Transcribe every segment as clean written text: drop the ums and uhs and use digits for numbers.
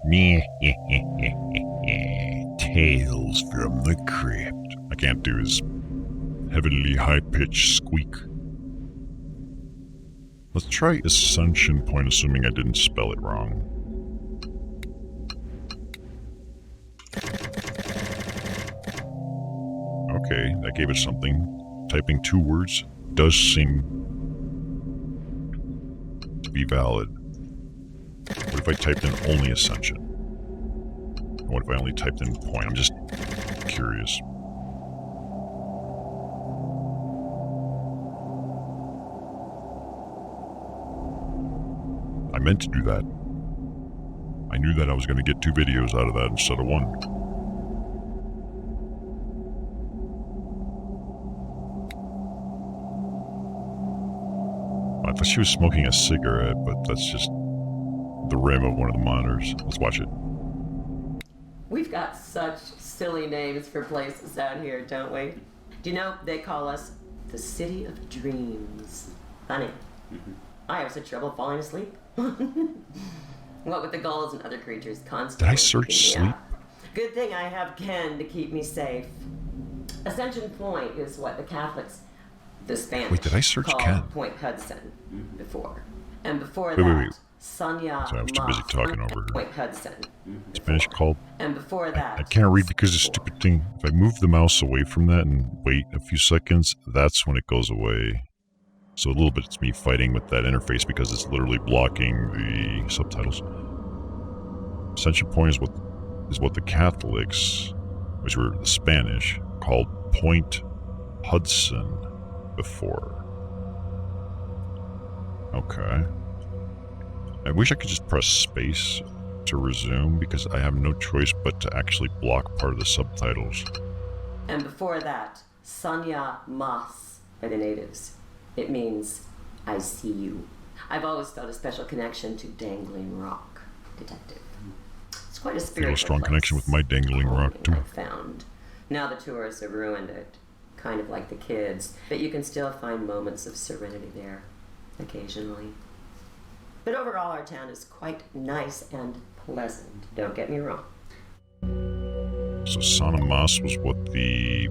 Meh. Tales from the crypt. I can't do his heavily high-pitched squeak. Let's try Ascension Point, assuming I didn't spell it wrong. Okay, that gave us something. Typing 2 words does seem to be valid. What if I typed in only Ascension? And what if I only typed in Point? I'm just curious. I meant to do that. I knew that I was going to get 2 videos out of that instead of 1. I thought she was smoking a cigarette, but that's just the rim of one of the monitors. Let's watch it. We've got such silly names for places out here, don't we? Do you know, they call us the City of Dreams. Funny. I have such trouble falling asleep. What with the gulls and other creatures constantly. Did I search sleep? Good thing I have Ken to keep me safe. Ascension Point is what the Catholics, the Spanish, Wait, did I search called Ken? Point Hudson before. And before Wait. that, Sonia Sorry, I was too busy talking over her. Point Hudson. Spanish called. And before that, I can't read because of the stupid thing. If I move the mouse away from that and wait a few seconds, that's when it goes away. So a little bit it's me fighting with that interface because it's literally blocking the subtitles. Ascension Point is what the Catholics, which were the Spanish, called Point Hudson before. Okay. I wish I could just press space to resume because I have no choice but to actually block part of the subtitles. And before that, Sanya Mas by the natives. It means, I see you. I've always felt a special connection to Dangling Rock, Detective. It's quite a spiritual I feel a strong place. connection with my Dangling Rock, too. I've found. Now the tourists have ruined it, kind of like the kids, but you can still find moments of serenity there, occasionally. But overall, our town is quite nice and pleasant, don't get me wrong. So Sana Mas was what the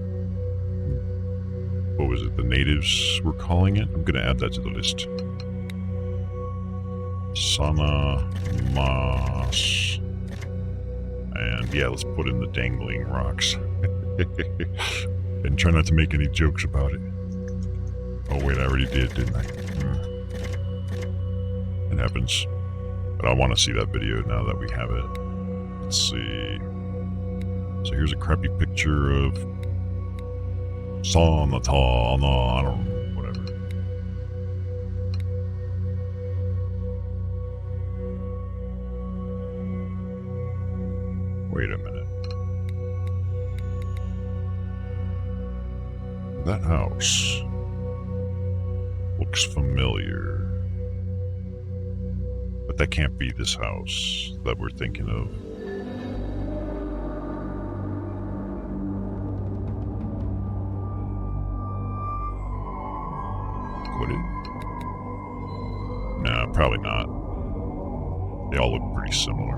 natives were calling it? I'm going to add that to the list. Sana Mas. And yeah, let's put in the Dangling Rocks. And try not to make any jokes about it. Oh wait, I already did, didn't I? It happens. But I want to see that video now that we have it. Let's see. So here's a crappy picture of Sana, I don't know, whatever. Wait a minute. That house looks familiar. But that can't be this house that we're thinking of. Would it? Nah, probably not. They all look pretty similar.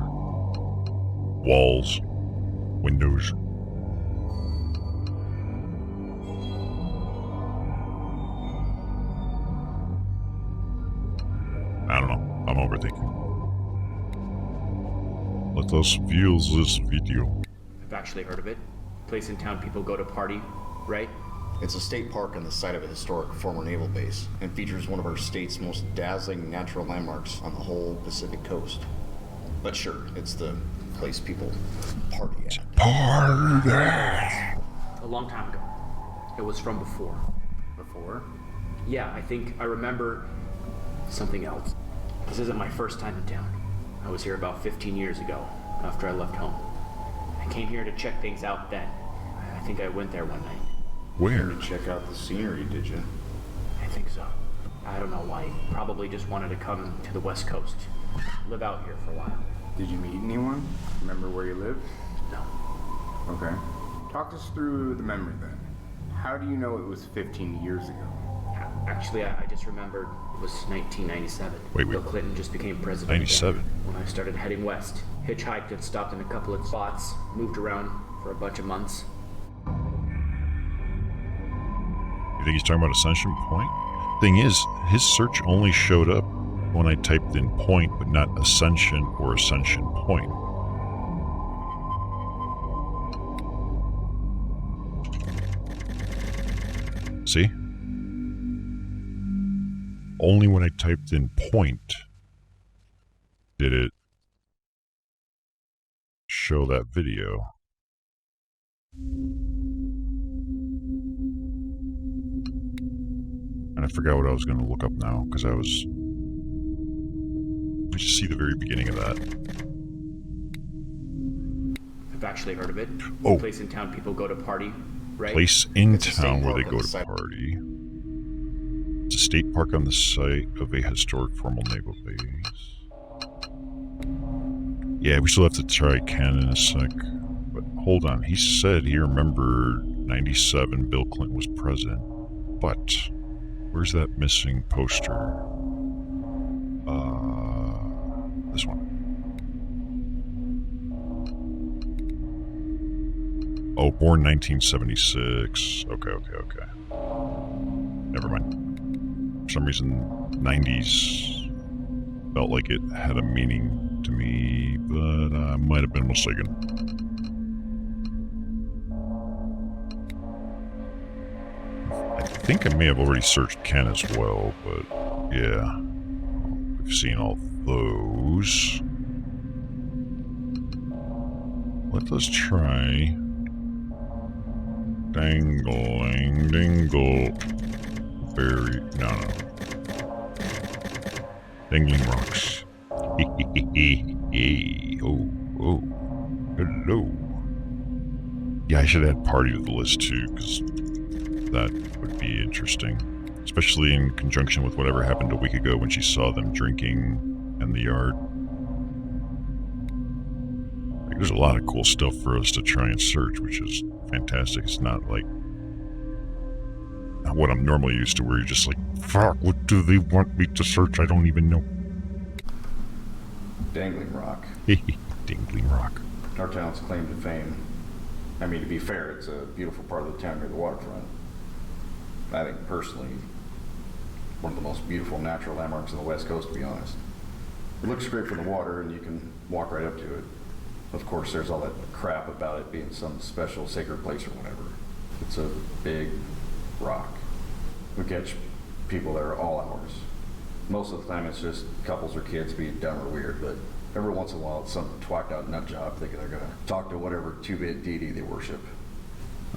Walls, windows. I don't know. I'm overthinking. Let us view this video. I've actually heard of it. Place in town people go to party, right? It's a state park on the site of a historic former naval base and features one of our state's most dazzling natural landmarks on the whole Pacific coast. But sure, it's the place people party at. Party! A long time ago. It was from before. Before? Yeah, I think I remember something else. This isn't my first time in town. I was here about 15 years ago, after I left home. I came here to check things out then. I think I went there one night. Where? To check out the scenery, did you? I think so. I don't know why. Probably just wanted to come to the West Coast. Live out here for a while. Did you meet anyone? Remember where you lived? No. Okay. Talk us through the memory then. How do you know it was 15 years ago? Actually, I just remembered it was 1997. Wait. Bill Clinton just became president. 97? When I started heading west, Hitchhiked and stopped in a couple of spots, moved around for a bunch of months. You think he's talking about Ascension Point? Thing is, his search only showed up when I typed in point, but not Ascension or Ascension Point. See? Only when I typed in point did it show that video. And I forgot what I was going to look up now, because I just see the very beginning of that. I've actually heard of it. Oh. A place in town people go to party, right? Place in It's a state town where they park go on the to site. party. It's a state park on the site of a historic formal naval base. Yeah, we still have to try Ken in a sec. But hold on, he said he remembered 97 Bill Clinton was president. But where's that missing poster? This one. Oh, born 1976. Okay. Never mind. For some reason, 90s felt like it had a meaning to me, but I might have been mistaken. I think I may have already searched Ken as well, but yeah. We've seen all those. Let us try Dangling Dingle Berry. No. Dangling Rocks. Oh. Hello. Yeah, I should add party to the list too, because that would be interesting. Especially in conjunction with whatever happened a week ago when she saw them drinking in the yard. Like, there's a lot of cool stuff for us to try and search, which is fantastic. It's not like what I'm normally used to, where you're just like, fuck, what do they want me to search? I don't even know. Dangling Rock. Dangling Rock. Our town's claim to fame. I mean, to be fair, it's a beautiful part of the town near the waterfront. I think, personally, one of the most beautiful natural landmarks on the West Coast, to be honest. It looks great from the water, and you can walk right up to it. Of course, there's all that crap about it being some special sacred place or whatever. It's a big rock. We catch people there all hours. Most of the time, it's just couples or kids being dumb or weird, but every once in a while, it's some twacked out nut job thinking they're gonna talk to whatever two-bit deity they worship.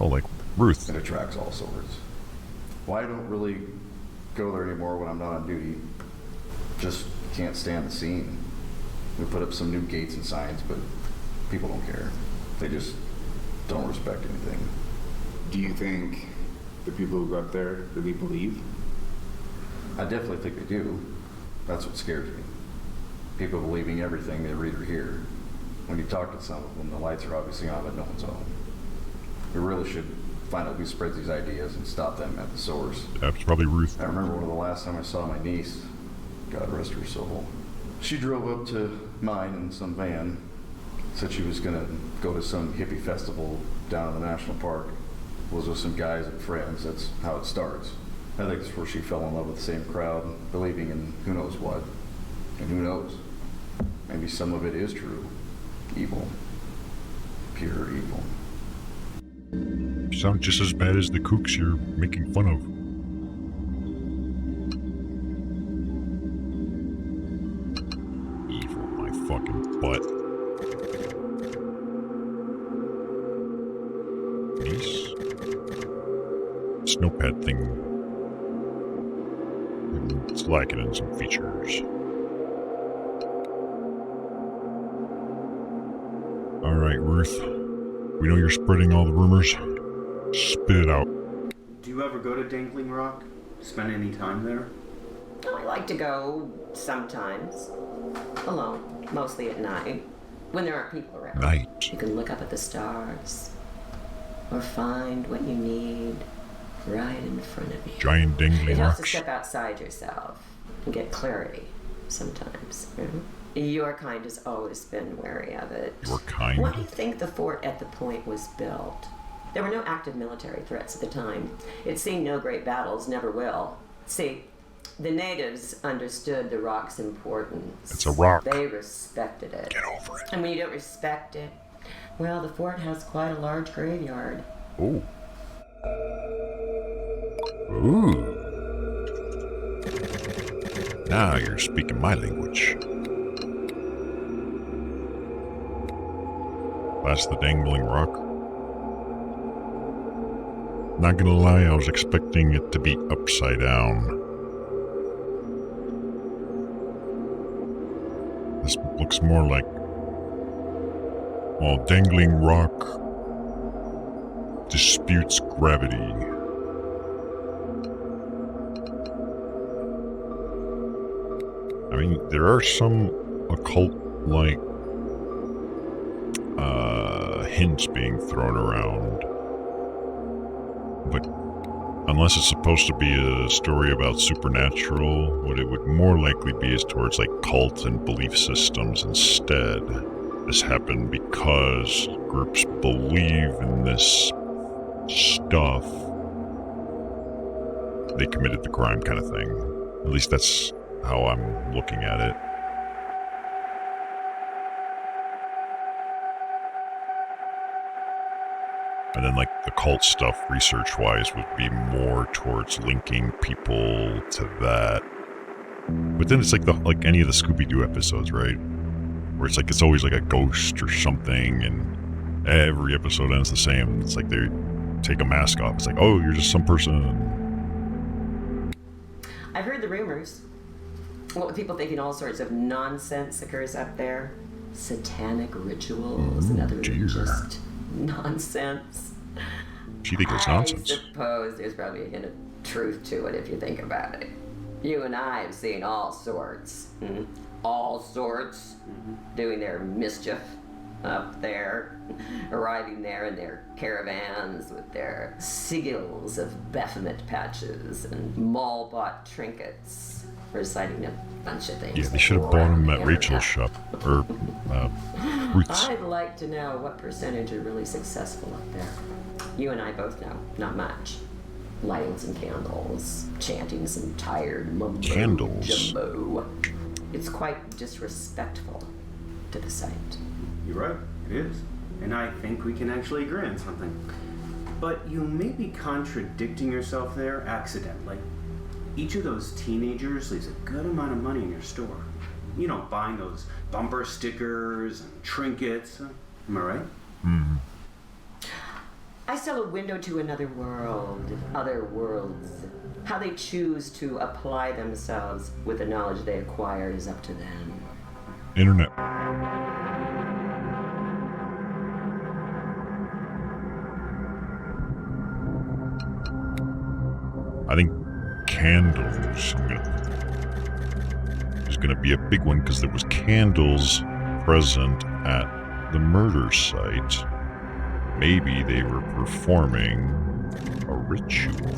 Oh, like Ruth. It attracts all sorts. Well, I don't really go there anymore when I'm not on duty. Just can't stand the scene. We put up some new gates and signs, but people don't care. They just don't respect anything. Do you think the people who go up there really believe? I definitely think they do. That's what scares me. People believing everything they read or hear. When you talk to some of them, the lights are obviously on, but no one's on. We really should find out who spreads these ideas and stop them at the source. That's probably Ruth. I remember one of the last time I saw my niece, God rest her soul. She drove up to mine in some van, said she was gonna go to some hippie festival down in the national park. Was with some guys and friends. That's how it starts. I think that's where she fell in love with the same crowd, believing in who knows what. And who knows? Maybe some of it is true. Evil. Pure evil. You sound just as bad as the kooks you're making fun of. Evil, my fucking butt. Nice. Snowpad thing. It's lacking in some features. Alright, Ruth. We know you're spreading all the rumors. Spit it out. Do you ever go to Dangling Rock? Spend any time there? Oh, I like to go sometimes. Alone, mostly at night, when there aren't people around. Night. You can look up at the stars, or find what you need right in front of you. Giant dangling It helps to rocks. step outside yourself and get clarity sometimes. You know? Your kind has always been wary of it. Your kind? Why do you think the fort at the point was built? There were no active military threats at the time. It's seen no great battles, never will. See, the natives understood the rock's importance. It's a rock. They respected it. Get over it. And when you don't respect it, well, the fort has quite a large graveyard. Ooh. Ooh. Now you're speaking my language. That's the dangling rock. Not gonna lie, I was expecting it to be upside down. This looks more like, well, dangling rock disputes gravity. I mean, there are some occult-like hints being thrown around. But unless it's supposed to be a story about supernatural, what it would more likely be is towards like cult and belief systems instead. This happened because groups believe in this stuff. They committed the crime kind of thing. At least that's how I'm looking at it. And then, like, the cult stuff, research-wise, would be more towards linking people to that. But then it's like any of the Scooby-Doo episodes, right? Where it's like, it's always like a ghost or something, and every episode ends the same. It's like they take a mask off. It's like, oh, you're just some person. I've heard the rumors. What with people thinking all sorts of nonsense occurs up there. Satanic rituals and other just nonsense. She thinks it's nonsense. I suppose there's probably a hint of truth to it if you think about it. You and I have seen all sorts. All sorts doing their mischief up there, arriving there in their caravans with their sigils of Baphomet patches and mall-bought trinkets, reciting a bunch of things. Yeah, they should have bought them at Rachel's shop, or Ruth's. I'd like to know what percentage are really successful up there. You and I both know, not much. Lighting some candles, chanting some tired mumbo jumbo. It's quite disrespectful to the site. You're right, it is. And I think we can actually agree on something. But you may be contradicting yourself there accidentally. Each of those teenagers leaves a good amount of money in your store. You know, buying those bumper stickers and trinkets. Am I right? Mm-hmm. I sell a window to another world, other worlds. How they choose to apply themselves with the knowledge they acquired is up to them. Internet. I think candles is gonna be a big one because there was candles present at the murder site. Maybe they were performing a ritual.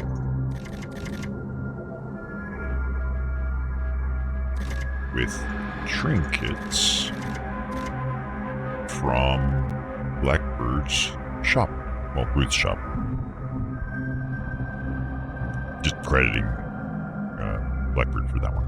With trinkets from Blackbird's shop. Well, Ruth's shop. Just crediting Blackbird for that one.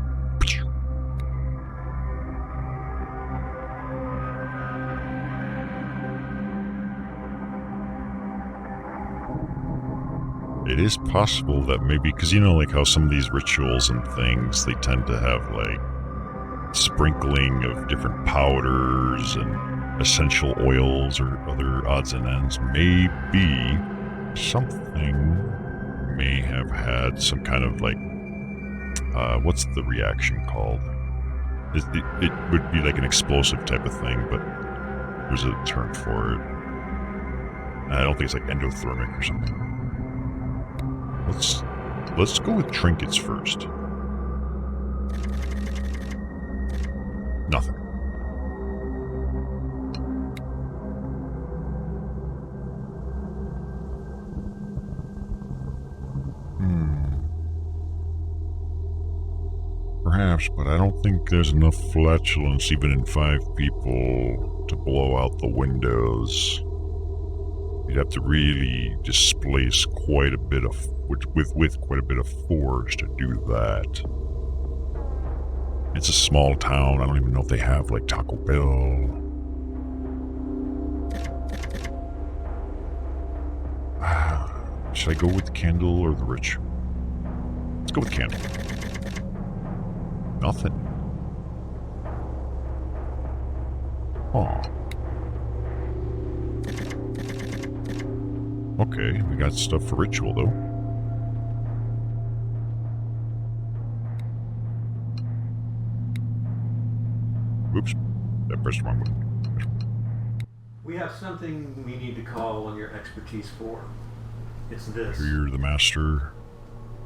It is possible that maybe, because you know, like how some of these rituals and things, they tend to have like sprinkling of different powders and essential oils or other odds and ends. Maybe something may have had some kind of like, what's the reaction called? It would be like an explosive type of thing, but there's a term for it. I don't think it's like endothermic or something. Let's go with trinkets first. Nothing. Perhaps, but I don't think there's enough flatulence even in 5 people to blow out the windows. You'd have to really displace quite a bit of, with quite a bit of force to do that. It's a small town. I don't even know if they have like Taco Bell. Should I go with the candle or the ritual? Let's go with candle. Nothing. Oh. Okay, we got stuff for ritual though. Oops, I pressed the wrong button. We have something we need to call on your expertise for. It's this. You're the master.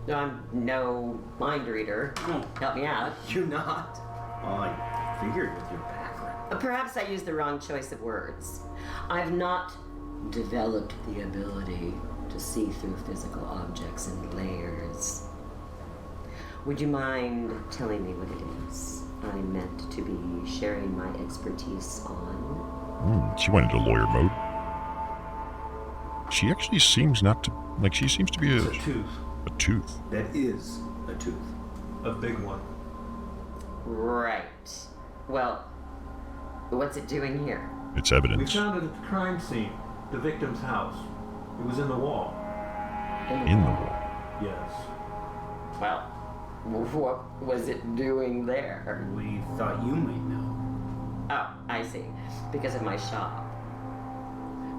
I'm no mind reader. Help me out. You're not. Well, I figured with your background. Perhaps I used the wrong choice of words. I've not developed the ability to see through physical objects in layers. Would you mind telling me what it is I meant to be sharing my expertise on? She went into lawyer mode. She actually seems not to, like, she seems to be It's a tooth. a tooth. That is a tooth. A big one. Right. Well, what's it doing here? It's We evidence. found it at the crime scene. The victim's house. It was in the wall. In the wall. Yes. Well, what was it doing there? We thought you might know. Oh, I see. Because of my shop.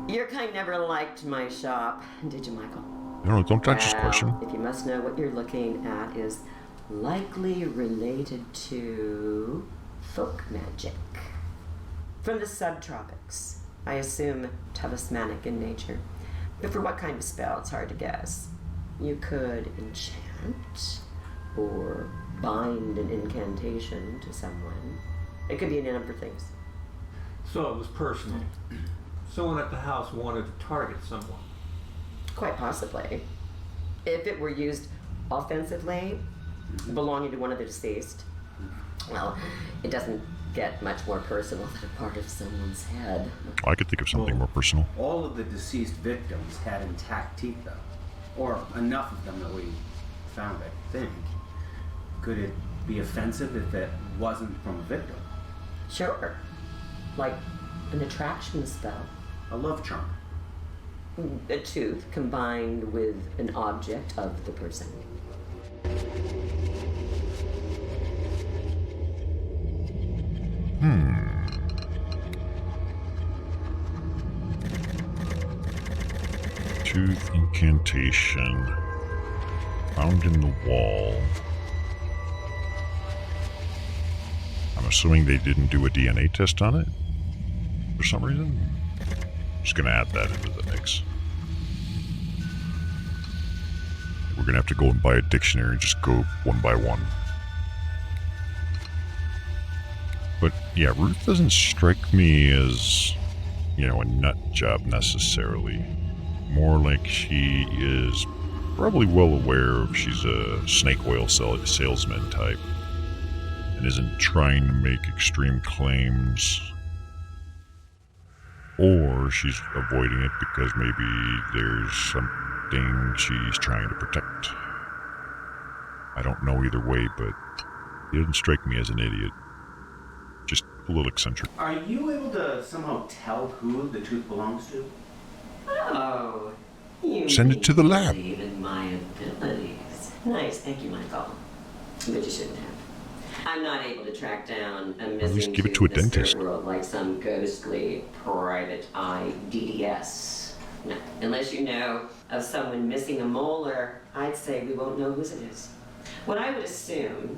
Your kind never liked my shop, did you, Michael? No, don't touch this question. If you must know, what you're looking at is likely related to folk magic. From the subtropics. I assume talismanic in nature. But for what kind of spell, it's hard to guess. You could enchant or bind an incantation to someone. It could be a number of things. So it was personal. Someone at the house wanted to target someone. Quite possibly. If it were used offensively, belonging to one of the deceased, well, it doesn't get much more personal than a part of someone's head. I could think of something more personal. All of the deceased victims had intact teeth, though. Or enough of them that we found, I think. Could it be offensive if it wasn't from a victim? Sure. Like an attraction spell. A love charm. A tooth combined with an object of the person. Tooth incantation. Found in the wall. I'm assuming they didn't do a DNA test on it for some reason. Just gonna add that into the mix. We're gonna have to go and buy a dictionary and just go one by one. But yeah, Ruth doesn't strike me as, you know, a nut job necessarily. More like she is probably well aware of she's a snake oil salesman type and isn't trying to make extreme claims. Or she's avoiding it because maybe there's something she's trying to protect. I don't know either way, but he doesn't strike me as an idiot. Just a little eccentric. Are you able to somehow tell who the tooth belongs to? Oh, you Send it to the lab. believe in my abilities. Nice, thank you, Michael. But you shouldn't have. I'm not able to track down a missing least give it tooth to a in the dentist. spirit world like some ghostly private eye DDS. No, unless you know of someone missing a molar, I'd say we won't know whose it is. What I would assume,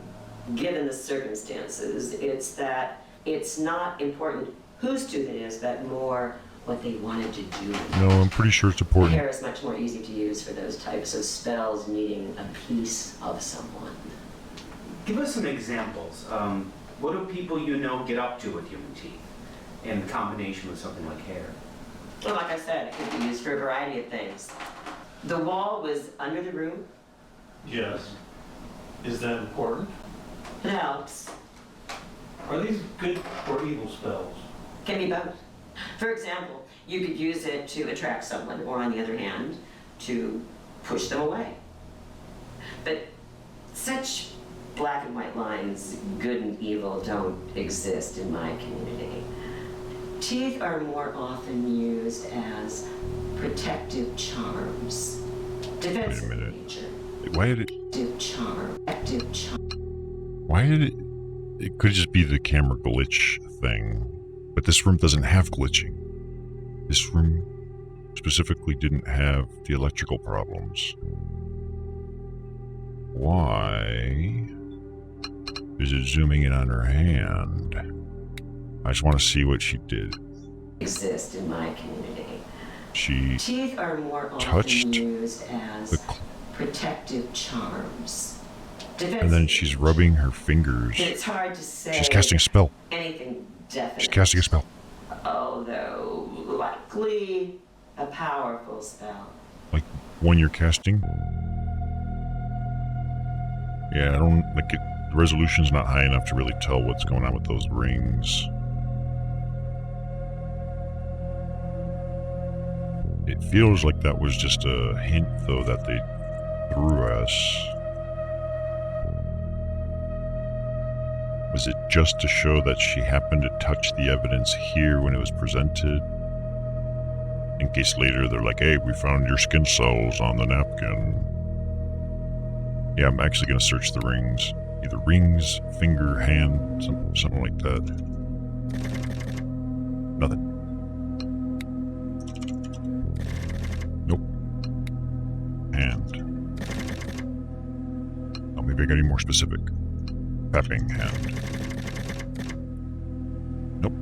given the circumstances, it's that it's not important whose tooth it is, but more what they wanted to do. No, I'm pretty sure it's important. Hair is much more easy to use for those types of spells needing a piece of someone. Give us some examples. What do people you know get up to with human teeth in combination with something like hair? Well, like I said, it could be used for a variety of things. The wall was under the room. Yes. Is that important? It helps. Are these good or evil spells? Can be both. For example, you could use it to attract someone, or on the other hand, to push them away. But such black and white lines, good and evil, don't exist in my community. Teeth are more often used as protective charms. Defensive Wait a in minute. nature. Why did it? Protective charm. Protective charm. Why did it? It could just be the camera glitch thing, but this room doesn't have glitching. This room specifically didn't have the electrical problems. Why is it zooming in on her hand? I just want to see what she did. Exist in my community. She Teeth are more touched often used as the protective charms. and then she's rubbing her fingers. It's hard to say. She's casting a spell. Anything definite. She's casting a spell. Although likely a powerful spell. Like when you're casting. Yeah, I don't like it. The resolution's not high enough to really tell what's going on with those rings. It feels like that was just a hint, though, that they threw us. Was it just to show that she happened to touch the evidence here when it was presented? In case later they're like, hey, we found your skin cells on the napkin. Yeah, I'm actually going to search the rings. Either rings, finger, hand, something like that. Nothing. Nope. Hand. Oh, maybe I gotta be more specific. Tapping hand. Nope.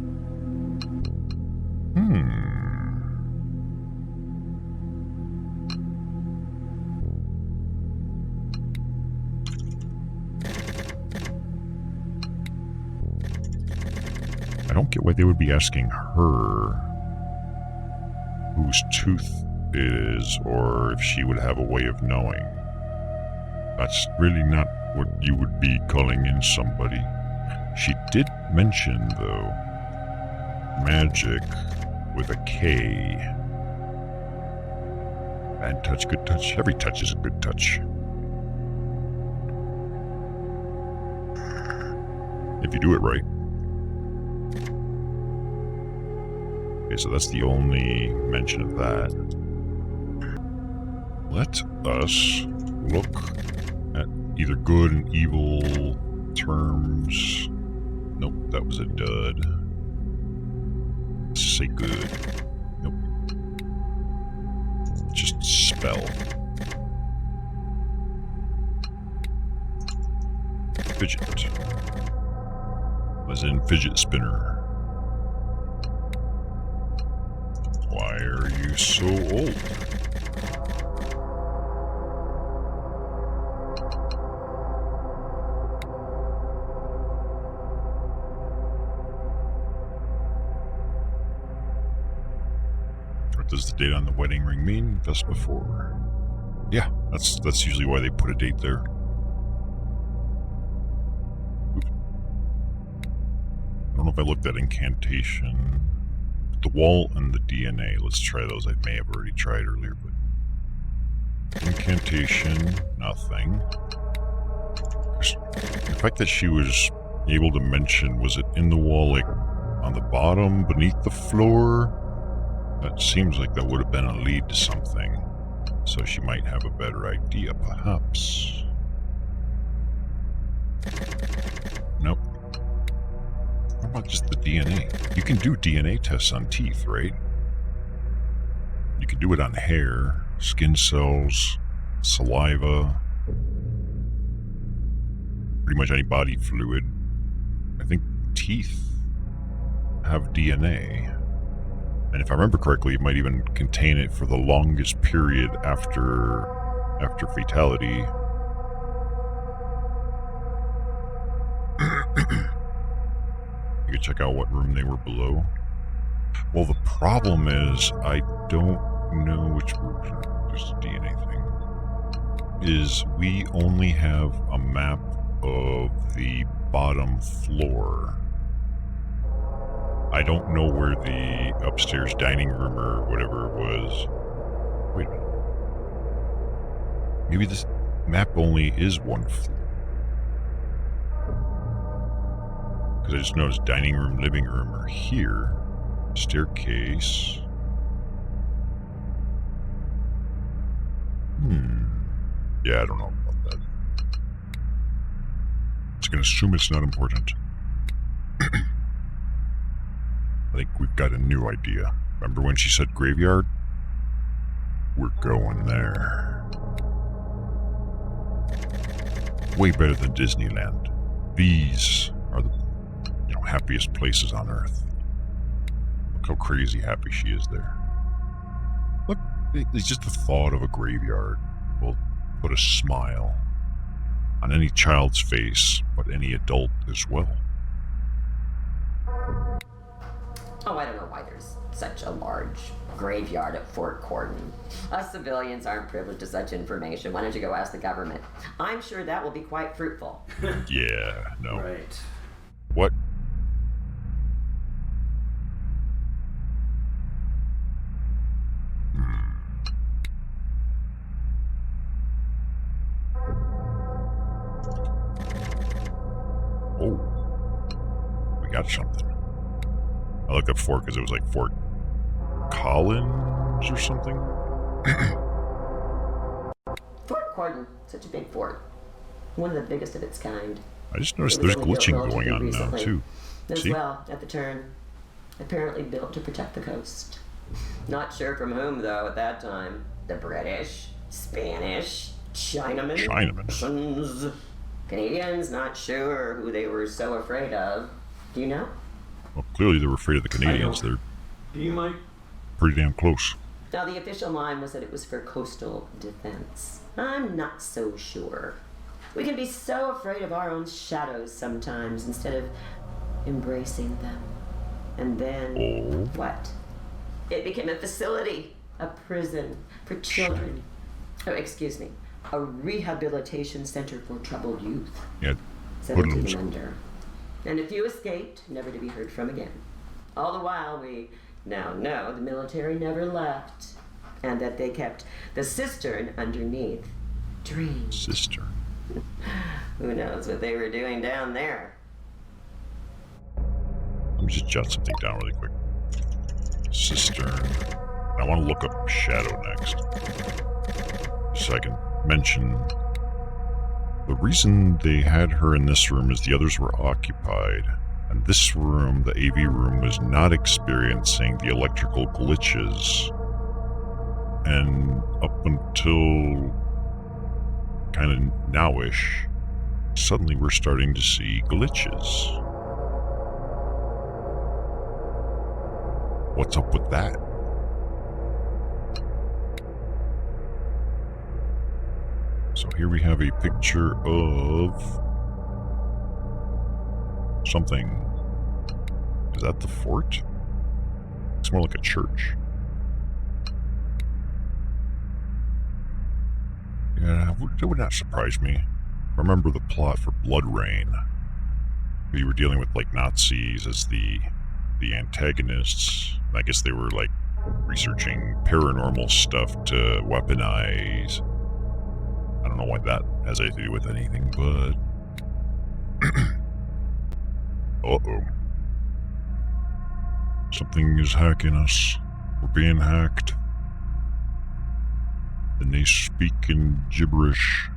I don't get why they would be asking her whose tooth it is, or if she would have a way of knowing. That's really not what you would be calling in somebody. She did mention, though, magic with a K. Bad touch, good touch. Every touch is a good touch. If you do it right. Okay, so that's the only mention of that. Let us look at either good and evil terms. Nope, that was a dud. Let's say good. Nope. Just spell. Fidget. As in fidget spinner. Why are you so old? What does the date on the wedding ring mean? Just before. Yeah, that's usually why they put a date there. Oops. I don't know if I looked at incantation. The wall and the DNA. Let's try those. I may have already tried earlier, but incantation, nothing. The fact that she was able to mention, was it in the wall, like on the bottom, beneath the floor? That seems like that would have been a lead to something. So she might have a better idea, perhaps. Nope. How about just the DNA? You can do DNA tests on teeth, right? You can do it on hair, skin cells, saliva, pretty much any body fluid. I think teeth have DNA. And if I remember correctly, it might even contain it for the longest period after fatality. You can check out what room they were below. Well, the problem is, I don't know which room, there's a DNA thing, is we only have a map of the bottom floor. I don't know where the upstairs dining room or whatever it was. Wait a minute. Maybe this map only is one floor. Because I just noticed dining room, living room are here. Staircase. Yeah, I don't know about that. Just gonna assume it's not important. I think we've got a new idea. Remember when she said graveyard? We're going there. Way better than Disneyland. These are the happiest places on Earth. Look how crazy happy she is there. Look, it's just the thought of a graveyard will put a smile on any child's face, but any adult as well. Oh, I don't know why there's such a large graveyard at Fort Corden. Us civilians aren't privileged to such information. Why don't you go ask the government? I'm sure that will be quite fruitful. Yeah, no. Right. What? Oh. We got something. I looked up Fort because it was like Fort Collins or something. Fort Corden, such a big fort. One of the biggest of its kind. I just noticed It was there's only built glitching relatively going on now, recently. too. As See? well, at the turn. Apparently built to protect the coast. Not sure from whom, though, at that time. The British, Spanish, Chinamen, Chinamen. Russians, Canadians, not sure who they were so afraid of. Do you know? Well, clearly they were afraid of the Canadians. They're Do you, Mike? pretty damn close. Now, the official line was that it was for coastal defense. I'm not so sure. We can be so afraid of our own shadows sometimes instead of embracing them. And then, Oh. what? It became a facility, a prison for children. Oh, excuse me, a rehabilitation center for troubled youth. Yeah, 17 hoodlums. and under. And a few escaped, never to be heard from again. All the while, we now know the military never left, and that they kept the cistern underneath. Dreams. Sister. Who knows what they were doing down there? Let me just jot something down really quick. Cistern. I want to look up Shadow next. So I can mention the reason they had her in this room is the others were occupied. And this room, the AV room, was not experiencing the electrical glitches. And up until kind of nowish, suddenly we're starting to see glitches. What's up with that? So here we have a picture of something. Is that the fort? It's more like a church. Yeah, it would not surprise me. Remember the plot for Blood Rain. We were dealing with like Nazis as the antagonists. I guess they were like researching paranormal stuff to weaponize. I don't know why that has anything to do with anything, but uh-oh. Something is hacking us. We're being hacked. And they speak in gibberish.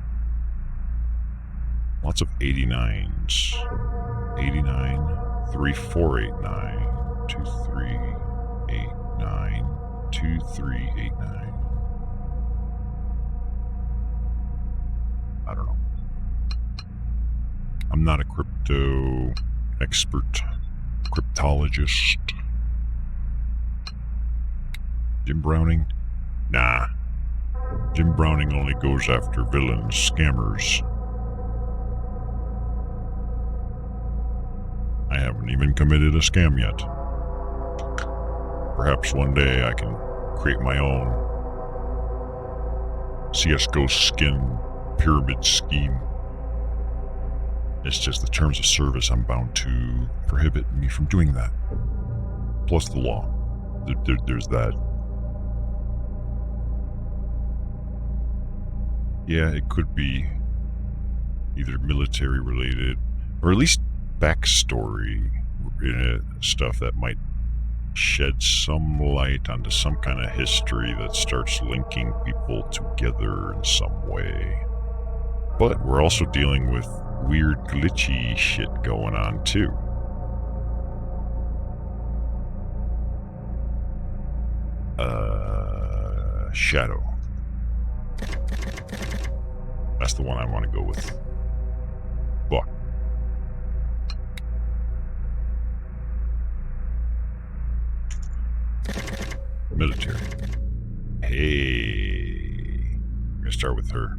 Lots of 89s. 89, 3489, 2389, 2389. I don't know. I'm not a crypto expert, cryptologist. Jim Browning? Nah. Jim Browning only goes after villains, scammers. I haven't even committed a scam yet. Perhaps one day I can create my own CSGO skin pyramid scheme. It's just the terms of service I'm bound to prohibit me from doing that. Plus the law. There's that. Yeah, it could be either military related, or at least backstory stuff that might shed some light onto some kind of history that starts linking people together in some way. But we're also dealing with weird glitchy shit going on too. Shadow. That's the one I want to go with. Fuck. Military. Hey. I'm gonna start with her.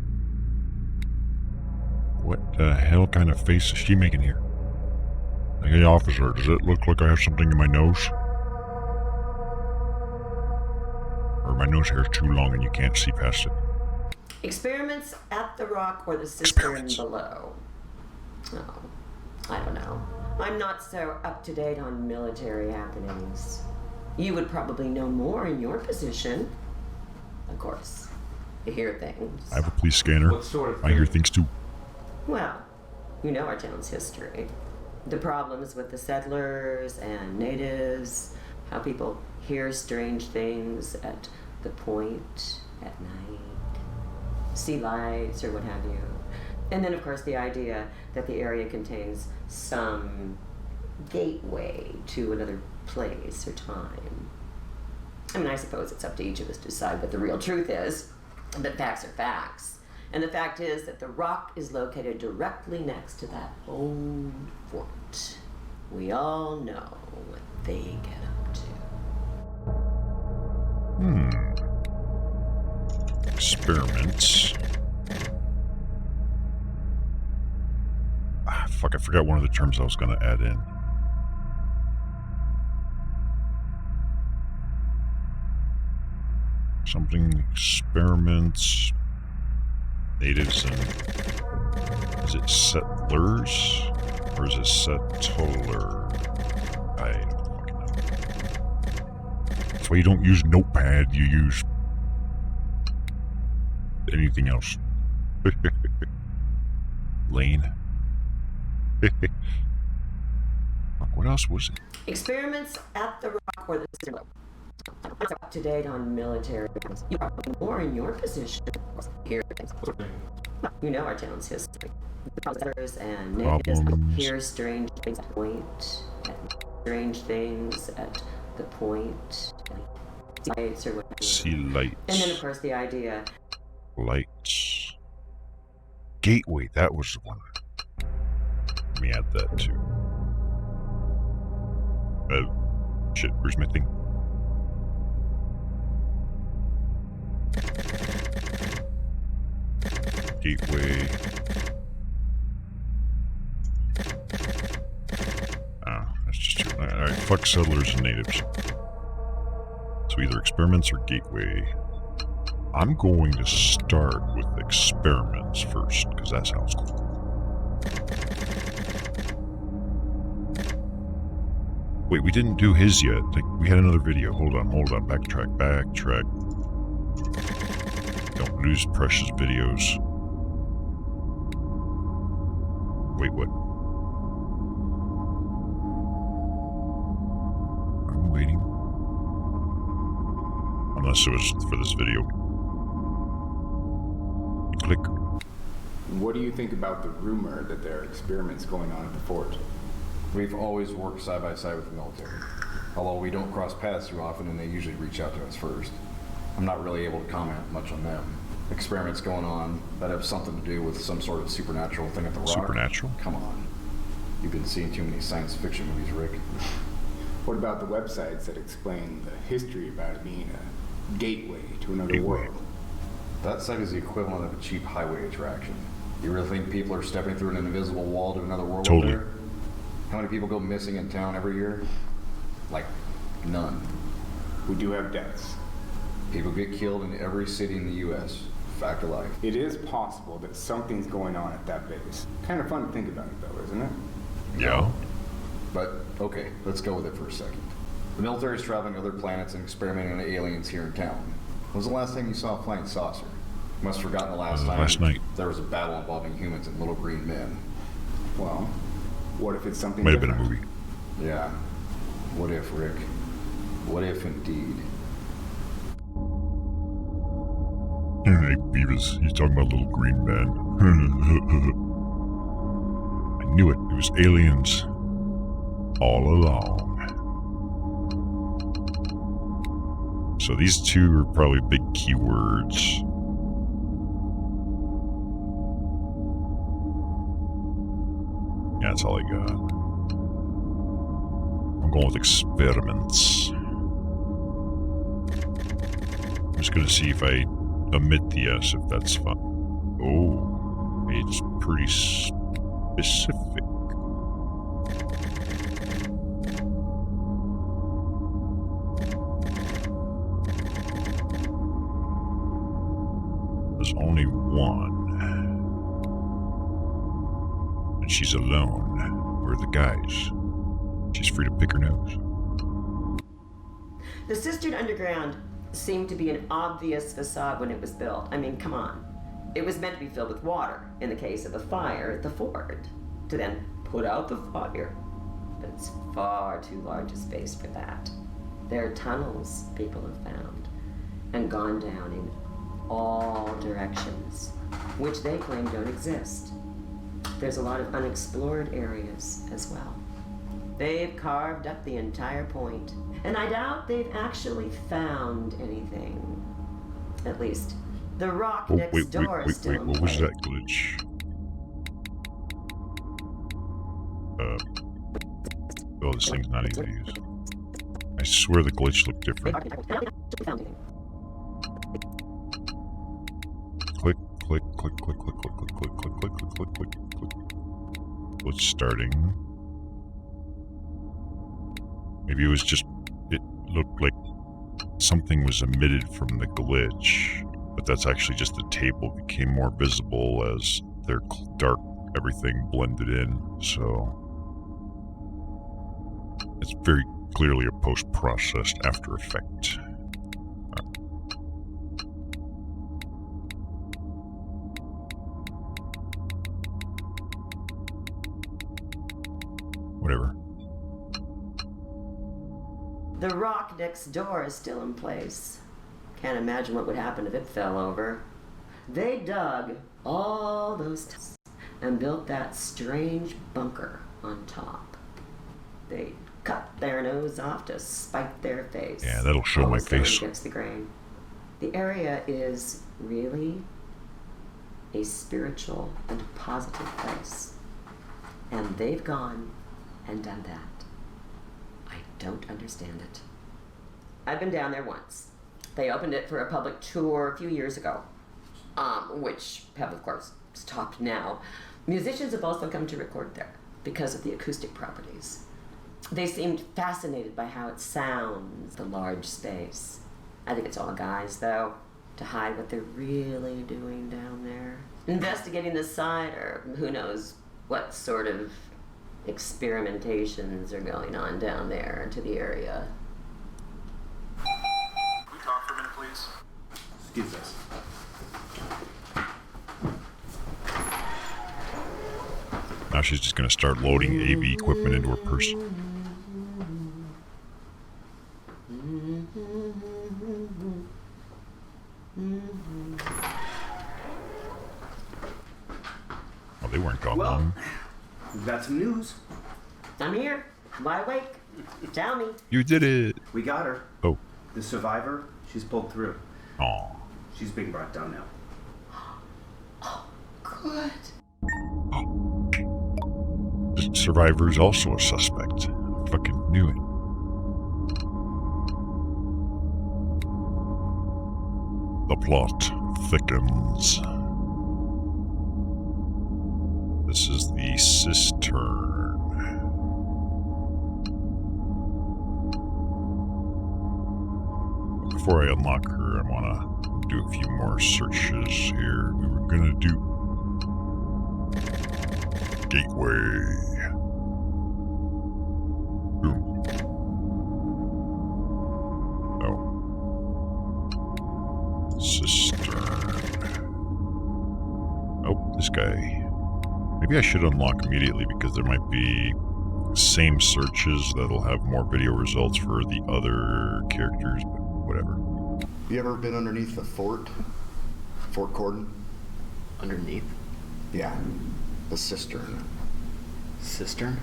What the hell kind of face is she making here? Hey, officer, does it look like I have something in my nose? Or my nose hair is too long and you can't see past it? Experiments at the rock or the cistern below? Oh, I don't know. I'm not so up to date on military happenings. You would probably know more in your position. Of course, you hear things. I have a police scanner. What sort of I hear thing? things too. Well, you know our town's history. The problems with the settlers and natives, how people hear strange things at the point at night, see lights or what have you. And then, of course, the idea that the area contains some gateway to another place or time. I mean, I suppose it's up to each of us to decide what the real truth is, but facts are facts. And the fact is that the rock is located directly next to that old fort. We all know what they get up to. Experiments. Fuck, I forgot one of the terms I was gonna add in. Something experiments. Natives and... Is it settlers? Or is it settler? I don't fucking know. That's why you don't use Notepad, you use... anything else. Lane. What else was it? Experiments at the rock or the cistern. I'm up to date on military. You're probably more in your position. Hear things. You know our town's history. Settlers and natives hear strange things at the point. Strange things at the point. Lights or whatever. See lights. And then, of course, the idea. Lights. Gateway, that was the one. Let me add that too. Shit, where's my thing? Gateway. That's just too... Alright, fuck settlers and natives. So either experiments or gateway. I'm going to start with experiments first, because that sounds cool. Wait, we didn't do his yet. We had another video. Hold on. Backtrack. Don't lose precious videos. Wait, what? I'm waiting. Unless it was for this video. Click. What do you think about the rumor that there are experiments going on at the fort? We've always worked side by side with the military. Although we don't cross paths too often and they usually reach out to us first. I'm not really able to comment much on them. Experiments going on that have something to do with some sort of supernatural thing at the rock. Supernatural? Come on. You've been seeing too many science fiction movies, Rick. What about the websites that explain the history about it being a gateway to another world? That site is the equivalent of a cheap highway attraction. You really think people are stepping through an invisible wall to another world Totally. up there? How many people go missing in town every year? Like, none. We do have deaths. People get killed in every city in the U.S. fact of life. It is possible that something's going on at that base. Kind of fun to think about it, though, isn't it? Yeah. But, okay, let's go with it for a second. The military is traveling to other planets and experimenting on aliens here in town. When was the last time you saw a flying saucer? You must have forgotten the last time Last night. there was a battle involving humans and little green men. Well, what if it's something Might have been a different? movie. Yeah. What if, Rick? What if indeed? Hey, Beavis, he's talking about little green man. I knew it. It was aliens. All along. So these two are probably big keywords. Yeah, that's all I got. I'm going with experiments. I'm just gonna see if I omit the S, if that's fine. Oh, it's pretty specific. There's only one. And she's alone. Where are the guys? She's free to pick her nose. The cistern underground seemed to be an obvious facade when it was built. I mean, come on. It was meant to be filled with water in the case of a fire at the ford, to then put out the fire. But it's far too large a space for that. There are tunnels people have found and gone down in all directions, which they claim don't exist. There's a lot of unexplored areas as well. They've carved up the entire point, and I doubt they've actually found anything. At least, the rock Oh, next door is still in what was place. that glitch? Oh, this thing's not easy to use. I swear the glitch looked different. Click, click, click, click, click, click, click, click, click, click, click, click, click, click. Glitch starting. Maybe it was just, it looked like something was emitted from the glitch, but that's actually just the table became more visible as their dark everything blended in, so it's very clearly a post-processed after effect. Whatever. The rock next door is still in place. Can't imagine what would happen if it fell over. They dug all those and built that strange bunker on top. They cut their nose off to spite their face. Yeah, that'll show my Always going face. against the grain. The area is really a spiritual and positive place. And they've gone and done that. I don't understand it. I've been down there once. They opened it for a public tour a few years ago, which have, of course, stopped now. Musicians have also come to record there because of the acoustic properties. They seemed fascinated by how it sounds, the large space. I think it's all guys, though, to hide what they're really doing down there. Investigating the site, or who knows what sort of experimentations are going on down there into the area. Can we talk for a minute, please? Excuse us. Now she's just gonna start loading AV equipment into her person. Oh, they weren't gone Well, long. we've got some news. I'm here. Wide awake. Tell me. You did it! We got her. Oh. The survivor, she's pulled through. Aw. She's being brought down now. Good. The survivor's also a suspect. Fucking knew it. The plot thickens. This is the cistern. Before I unlock her, I want to do a few more searches here. We were gonna do gateway. Boom. Oh. Cistern. Oh, this guy. Maybe I should unlock immediately because there might be same searches that'll have more video results for the other characters, but whatever. You ever been underneath the fort? Fort Cordon? Underneath? Yeah. The cistern. Cistern?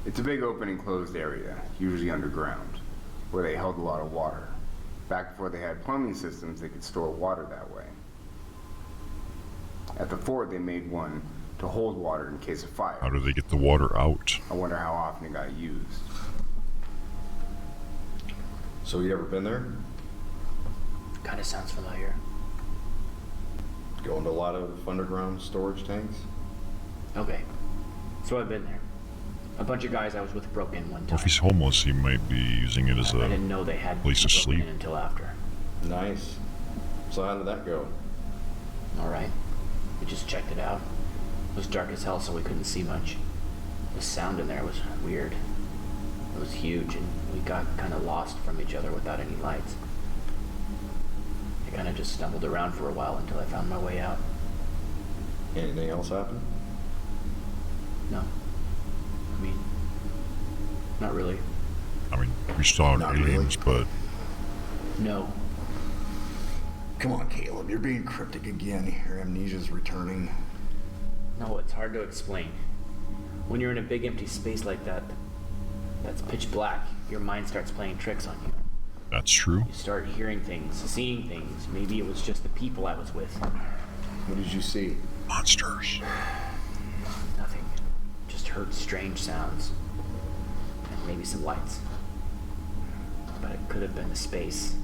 It's a big open enclosed area, usually underground, where they held a lot of water. Back before they had plumbing systems, they could store water that way. At the fort, they made one to hold water in case of fire. How do they get the water out? I wonder how often it got used. So you ever been there? Kinda sounds familiar. Going to a lot of underground storage tanks? Okay. So I've been there. A bunch of guys I was with broke in one Well, time. if he's homeless, he might be using it as I a didn't know they had place to broken sleep. in until after. Nice. So how did that go? Alright. We just checked it out. It was dark as hell, so we couldn't see much. The sound in there was weird. It was huge, and we got kind of lost from each other without any lights. I kind of just stumbled around for a while until I found my way out. Anything else happen? No. I mean, not really. I mean, we saw Not aliens, but No. Come on, Caleb. You're being cryptic again. Your amnesia's returning. No, it's hard to explain. When you're in a big empty space like that, that's pitch black, your mind starts playing tricks on you. that's true. You start hearing things, seeing things. Maybe it was just the people I was with. What did you see? Monsters. Nothing. Just heard strange sounds. And maybe some lights. But it could have been the space.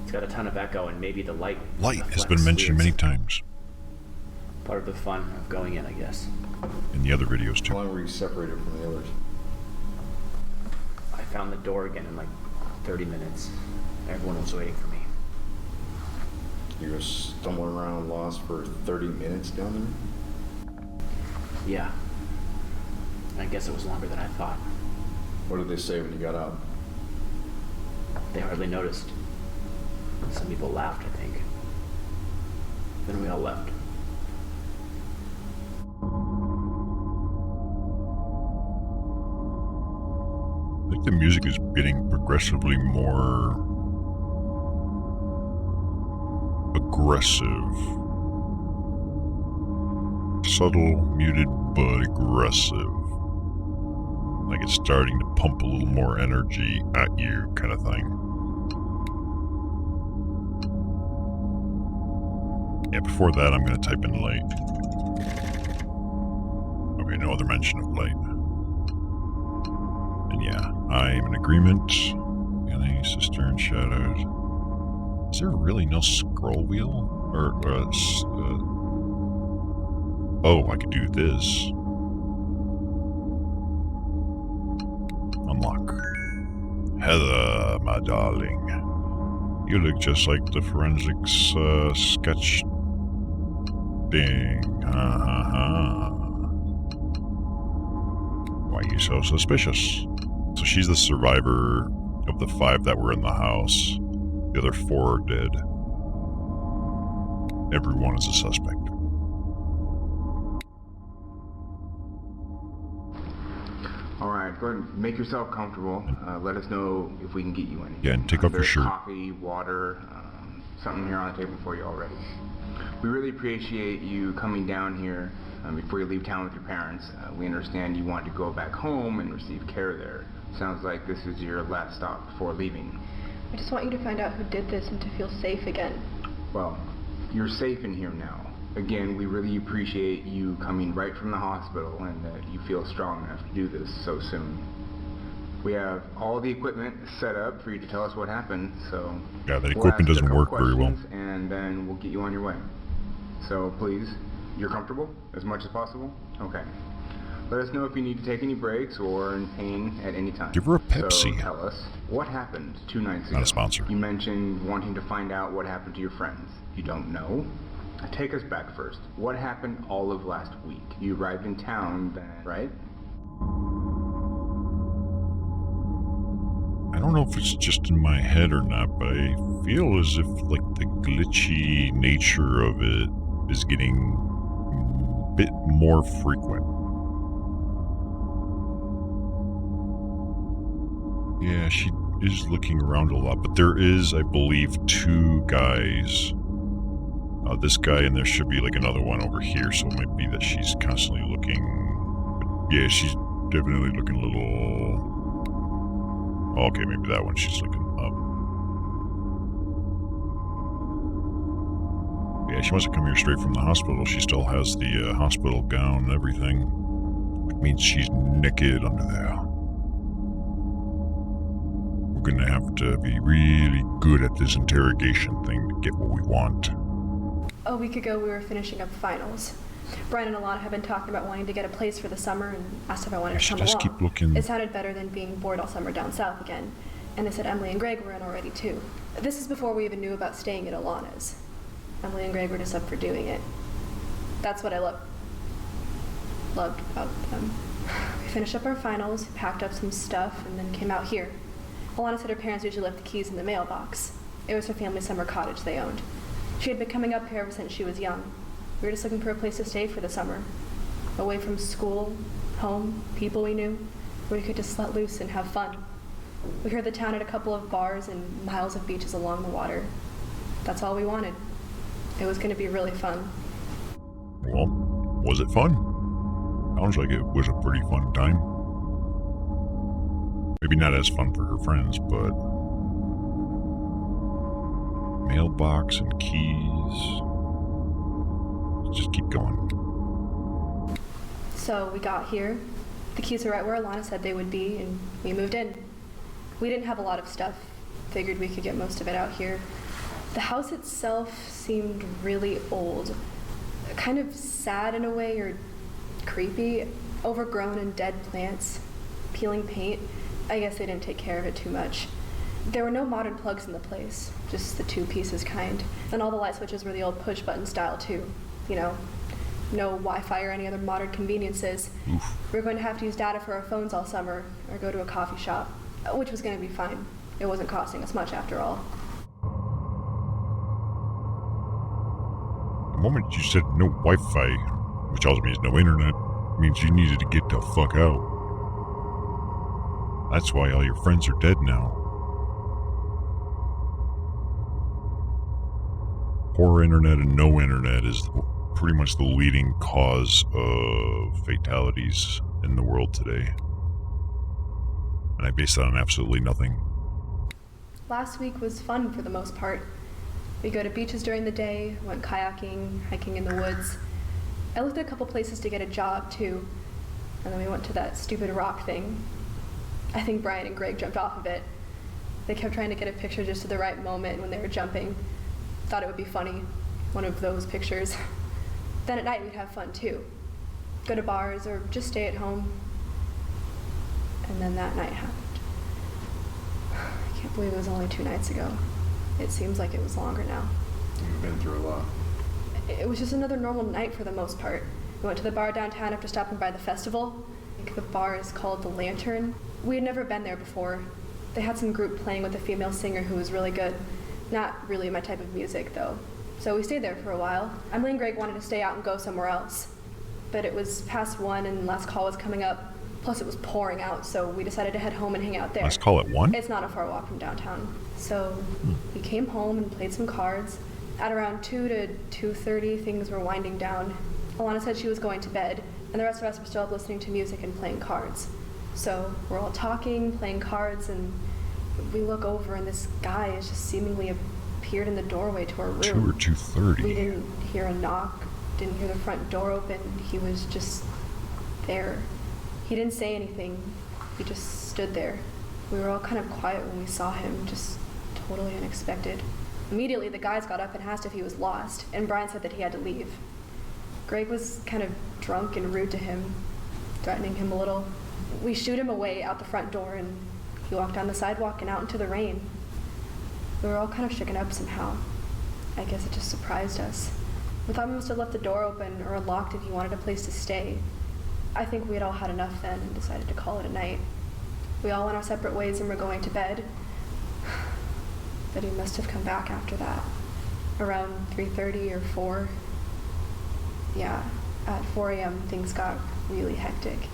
It's got a ton of echo, and maybe the light Light has reflects been mentioned many weird- times Part of the fun of going in, I guess. in the other videos How too. long were you separated from the others? I found the door again in like 30 minutes. Everyone was waiting for me. You were stumbling around lost for 30 minutes down there? Yeah. I guess it was longer than I thought. What did they say when you got out? They hardly noticed. Some people laughed, I think. Then we all left. I think the music is getting progressively more aggressive. Subtle, muted, but aggressive. Like it's starting to pump a little more energy at you, kind of thing. Yeah, before that, I'm going to type in light. Okay, no other mention of light. And yeah, I am in agreement. Any cistern shadows. Is there really no scroll wheel? Oh, I could do this. Unlock. Heather, my darling. You look just like the forensics sketch thing. Why are you so suspicious? So she's the survivor of the 5 that were in the house. The other 4 are dead. Everyone is a suspect. Alright, go ahead and make yourself comfortable. Let us know if we can get you anything. Yeah, and take off your There's shirt. coffee, water, something here on the table for you already. We really appreciate you coming down here before you leave town with your parents. We understand you want to go back home and receive care there. Sounds like this is your last stop before leaving. I just want you to find out who did this and to feel safe again. Well, you're safe in here now. Again, we really appreciate you coming right from the hospital and that you feel strong enough to do this so soon. We have all the equipment set up for you to tell us what happened, so... Yeah, that we'll equipment ask a doesn't couple work very well. questions, and then we'll get you on your way. So please, you're comfortable as much as possible? Okay. Let us know if you need to take any breaks or are in pain at any time. Give her a Pepsi. So tell us, what happened 2 nights ago? Not a sponsor. You mentioned wanting to find out what happened to your friends. You don't know? Take us back first. What happened all of last week? You arrived in town then, right? I don't know if it's just in my head or not, but I feel as if, like, the glitchy nature of it is getting a bit more frequent. Yeah, she is looking around a lot, but there is, I believe, 2 guys. This guy, and there should be, like, another one over here, so it might be that she's constantly looking. But yeah, she's definitely looking a little... Okay, maybe that one she's looking up. Yeah, she must have come here straight from the hospital. She still has the hospital gown and everything. Which means she's naked under there. We're gonna have to be really good at this interrogation thing to get what we want. A week ago, we were finishing up finals. Brian and Alana have been talking about wanting to get a place for the summer and asked if I wanted to come along. Keep looking. It sounded better than being bored all summer down south again. And they said Emily and Greg were in already too. This is before we even knew about staying at Alana's. Emily and Greg were just up for doing it. That's what I loved about them. We finished up our finals, packed up some stuff, and then came out here. Alana said her parents usually left the keys in the mailbox. It was her family's summer cottage they owned. She had been coming up here ever since she was young. We were just looking for a place to stay for the summer. Away from school, home, people we knew, where we could just let loose and have fun. We heard the town had a couple of bars and miles of beaches along the water. That's all we wanted. It was going to be really fun. Well, was it fun? Sounds like it was a pretty fun time. Maybe not as fun for her friends, but... mailbox and keys... Just keep going. So we got here. The keys were right where Alana said they would be, and we moved in. We didn't have a lot of stuff. Figured we could get most of it out here. The house itself seemed really old. Kind of sad in a way, or creepy. Overgrown and dead plants. Peeling paint. I guess they didn't take care of it too much. There were no modern plugs in the place, just the 2-pieces kind. And all the light switches were the old push-button style, too. You know, no Wi-Fi or any other modern conveniences. Oof. We were going to have to use data for our phones all summer, or go to a coffee shop, which was going to be fine. It wasn't costing us much after all. The moment you said no Wi-Fi, which also means no internet, means you needed to get the fuck out. That's why all your friends are dead now. Poor internet and no internet is pretty much the leading cause of fatalities in the world today. And I base that on absolutely nothing. Last week was fun for the most part. We go to beaches during the day, went kayaking, hiking in the woods. I looked at a couple places to get a job too, and then we went to that stupid rock thing. I think Brian and Greg jumped off of it. They kept trying to get a picture just at the right moment when they were jumping. Thought it would be funny, one of those pictures. Then at night we'd have fun too. Go to bars or just stay at home. And then that night happened. I can't believe it was only 2 nights ago. It seems like it was longer now. You've been through a lot. It was just another normal night for the most part. We went to the bar downtown after stopping by the festival. I think the bar is called The Lantern. We had never been there before. They had some group playing with a female singer who was really good. Not really my type of music, though. So we stayed there for a while. Emily and Greg wanted to stay out and go somewhere else. But it was past 1 and last call was coming up. Plus it was pouring out, so we decided to head home and hang out there. Last call at 1? It's not a far walk from downtown. So we came home and played some cards. At around 2 to 2:30, things were winding down. Alana said she was going to bed, and the rest of us were still up listening to music and playing cards. So we're all talking, playing cards, and we look over and this guy has just seemingly appeared in the doorway to our room. 2 or 2:30. We didn't hear a knock, didn't hear the front door open. He was just there. He didn't say anything. He just stood there. We were all kind of quiet when we saw him, just totally unexpected. Immediately, the guys got up and asked if he was lost, and Brian said that he had to leave. Greg was kind of drunk and rude to him. threatening him a little. We shooed him away out the front door, and he walked down the sidewalk and out into the rain. We were all kind of shaken up somehow. I guess it just surprised us. We thought we must have left the door open or unlocked if he wanted a place to stay. I think we had all had enough then and decided to call it a night. We all went our separate ways and were going to bed. But he must have come back after that. Around 3:30 or 4. Yeah, at 4 a.m. things got really hectic.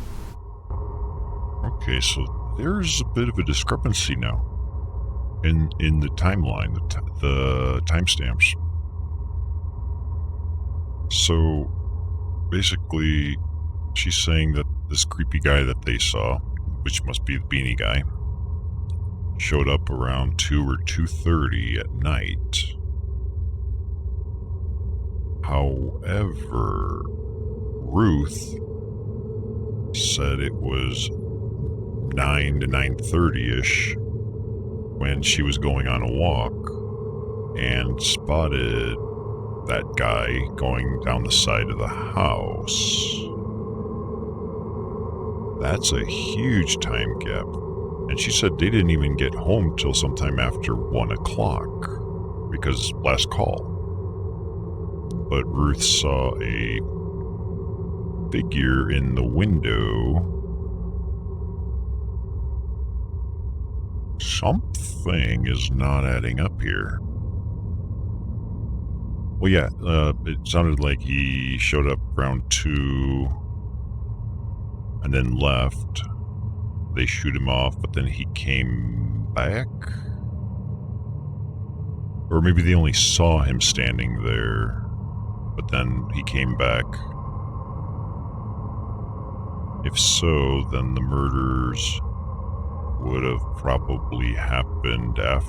Okay, so there's a bit of a discrepancy now in the timeline, the timestamps. So basically, she's saying that this creepy guy that they saw, which must be the beanie guy, showed up around 2 or 2:30 at night. However, Ruth said it was 9 to 9:30-ish when she was going on a walk and spotted that guy going down the side of the house. That's a huge time gap. And she said they didn't even get home till sometime after 1 o'clock because last call. But Ruth saw a figure in the window. Something is not adding up here. Well, yeah, it sounded like he showed up around 2 and then left. They shoot him off, but then he came back? Or maybe they only saw him standing there, but then he came back. If so, then the murders would have probably happened at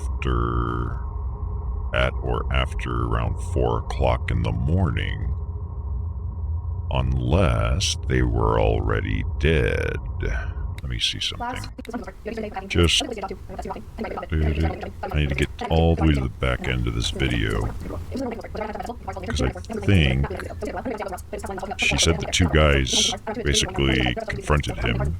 or after around 4 o'clock in the morning. Unless they were already dead. Let me see something. Just... I need to get all the way to the back end of this video. Because I think... She said the 2 guys basically confronted him.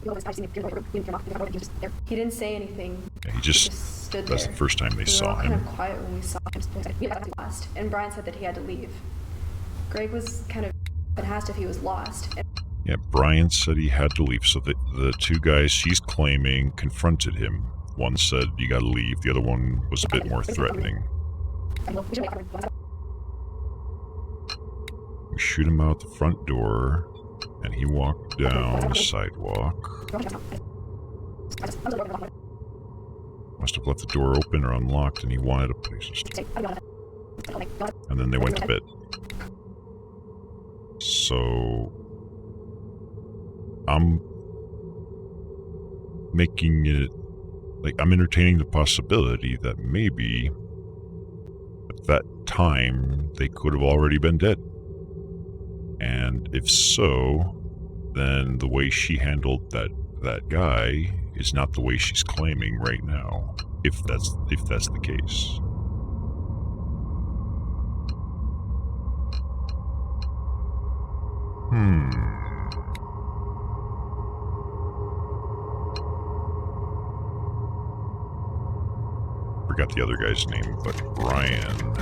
He didn't say anything. Yeah, he just stood that's there. the first time they We were saw all kind him. of quiet when we saw him lost, and Brian said that he had to leave. Greg was kind of and asked if he was lost. Yeah, Brian said he had to leave, so the 2 guys she's claiming confronted him. One said, "You gotta leave," the other one was a bit more threatening. We shoot him out the front door, and he walked down the sidewalk. Must have left the door open or unlocked, and he wanted a place to stay. And then they went to bed. So... I'm making it... Like, I'm entertaining the possibility that maybe at that time they could have already been dead. And if so, then the way she handled that guy is not the way she's claiming right now. If that's the case. Forgot the other guy's name, but Brian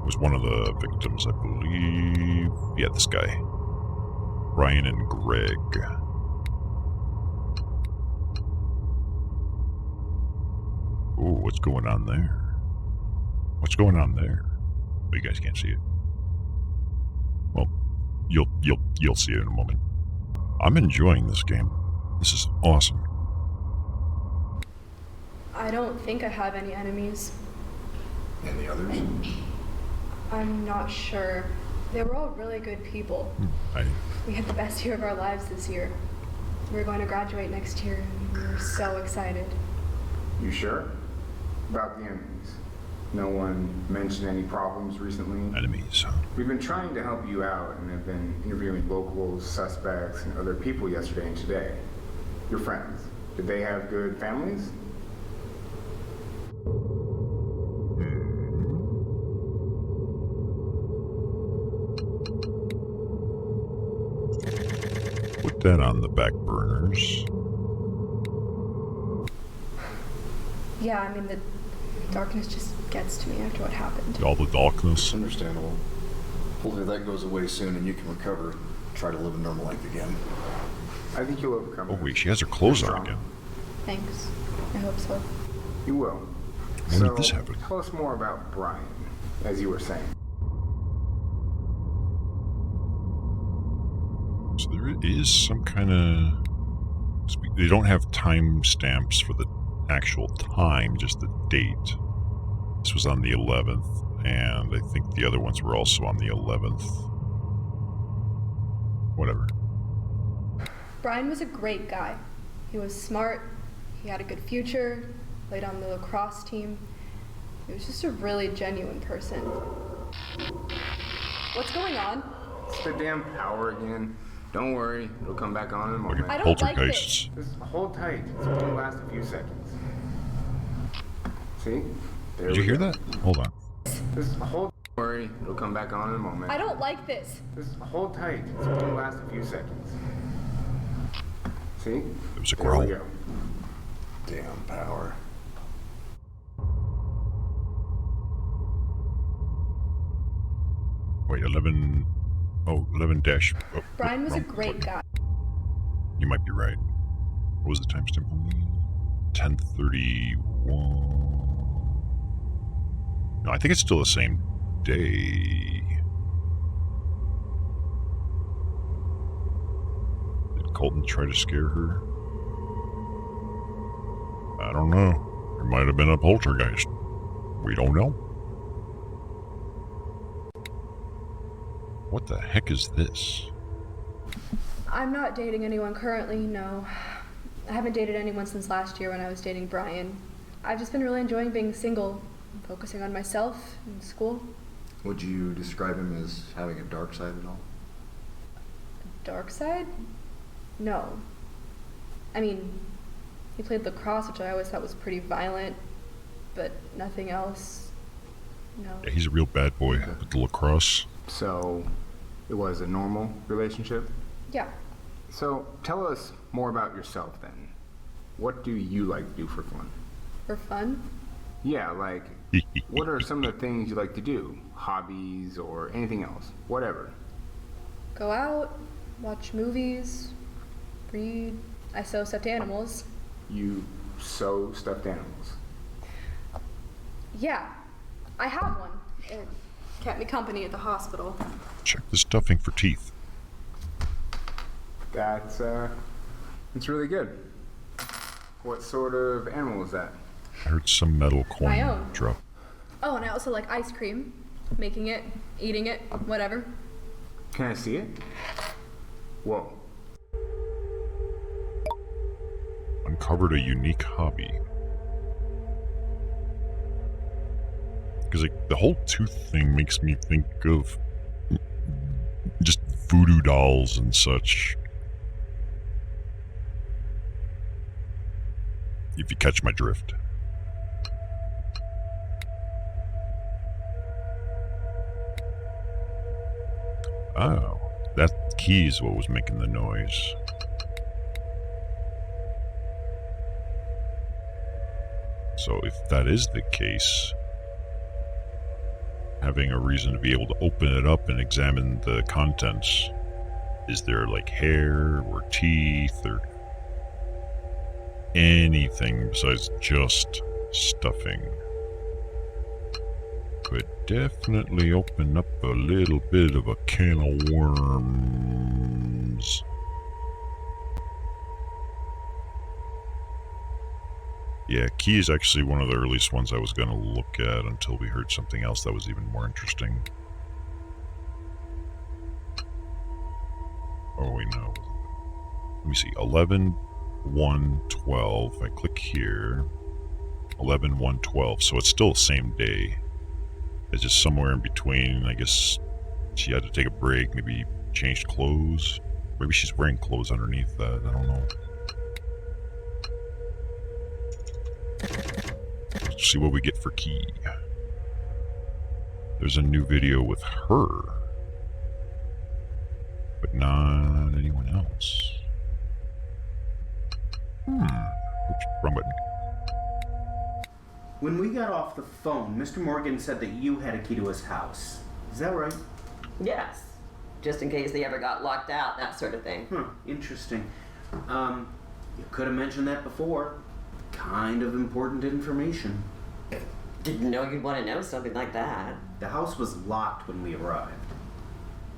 was one of the victims, I believe. Yeah, this guy. Brian and Greg. Ooh, what's going on there? What's going on there? Oh, you guys can't see it. Well, you'll see it in a moment. I'm enjoying this game. This is awesome. I don't think I have any enemies. And the others? I'm not sure. They were all really good people. We had the best year of our lives this year. We're going to graduate next year, and we were so excited. You sure? About the enemies? No one mentioned any problems recently? Enemies, huh? We've been trying to help you out and have been interviewing locals, suspects, and other people yesterday and today. Your friends, did they have good families? that on the back burners. Yeah, I mean, the darkness just gets to me after what happened. All the darkness. It's understandable. Hopefully that goes away soon and you can recover, try to live a normal life again. I think you'll overcome Oh it. wait, she has her clothes on Strong. again. Thanks. I hope so. You will. When did this happen? Tell us more about Brian, as you were saying. So there is some kind of... They don't have time stamps for the actual time, just the date. This was on the 11th, and I think the other ones were also on the 11th. Whatever. Brian was a great guy. He was smart, he had a good future, played on the lacrosse team. He was just a really genuine person. What's going on? It's the damn power again. Don't worry, it'll come back on in a moment. I don't like Poltergeists. this. Just hold tight. It's only gonna last a few seconds. See? There Did you we hear go. that? Hold on. Just hold. Don't worry, it'll come back on in a moment. I don't like this. Just hold tight. It's only gonna last a few seconds. See? It was a There growl. we go. Damn power. Wait, 11... Oh, 11 dash... Oh, Brian was a wrong great button. guy. You might be right. What was the timestamp on the... 10:31... No, I think it's still the same day. Did Colton try to scare her? I don't know. It might have been a poltergeist. We don't know. What the heck is this? I'm not dating anyone currently, no. I haven't dated anyone since last year when I was dating Brian. I've just been really enjoying being single, focusing on myself and school. Would you describe him as having a dark side at all? Dark side? No. I mean, he played lacrosse, which I always thought was pretty violent, but nothing else. No. Yeah, he's a real bad boy with the lacrosse. So, it was a normal relationship? Yeah. So, tell us more about yourself then. What do you like to do for fun? For fun? Yeah, like, what are some of the things you like to do? Hobbies or anything else? Whatever. Go out, watch movies, read. I sew stuffed animals. You sew stuffed animals. Yeah, I have one. It kept me company at the hospital. Check the stuffing for teeth. That's really good. What sort of animal is that? I heard some metal coin My own. drop. Oh, and I also like ice cream. Making it, eating it, whatever. Can I see it? Whoa. Uncovered a unique hobby. Because like, the whole tooth thing makes me think of just voodoo dolls and such. If you catch my drift. Oh, that key is what was making the noise. So if that is the case, having a reason to be able to open it up and examine the contents, is there like hair or teeth or anything besides just stuffing? Could definitely open up a little bit of a can of worms. Yeah, key is actually one of the earliest ones I was going to look at until we heard something else that was even more interesting. Oh, wait, no. Let me see. 11, 1, 12. If I click here. 11, 1, 12. So it's still the same day. It's just somewhere in between. I guess she had to take a break. Maybe changed clothes. Maybe she's wearing clothes underneath that. I don't know. Let's see what we get for key. There's a new video with her, but not anyone else. Oops, wrong button. When we got off the phone, Mr. Morgan said that you had a key to his house. Is that right? Yes. Just in case they ever got locked out, that sort of thing. Interesting. You could have mentioned that before. Kind of important information. Didn't know you'd want to know something like that. The house was locked when we arrived.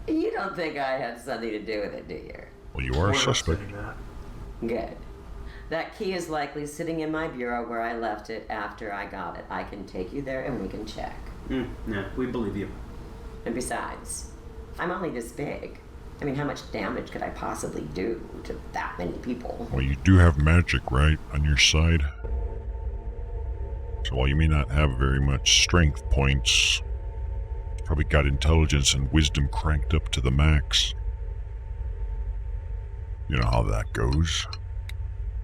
You don't think I had something to do with it, do you? Well, you are a suspect. Good. That key is likely sitting in my bureau where I left it after I got it. I can take you there and we can check. Nah, we believe you. And besides, I'm only this big. I mean, how much damage could I possibly do to that many people? Well, you do have magic, right, on your side? So while you may not have very much strength points, you probably got intelligence and wisdom cranked up to the max. You know how that goes.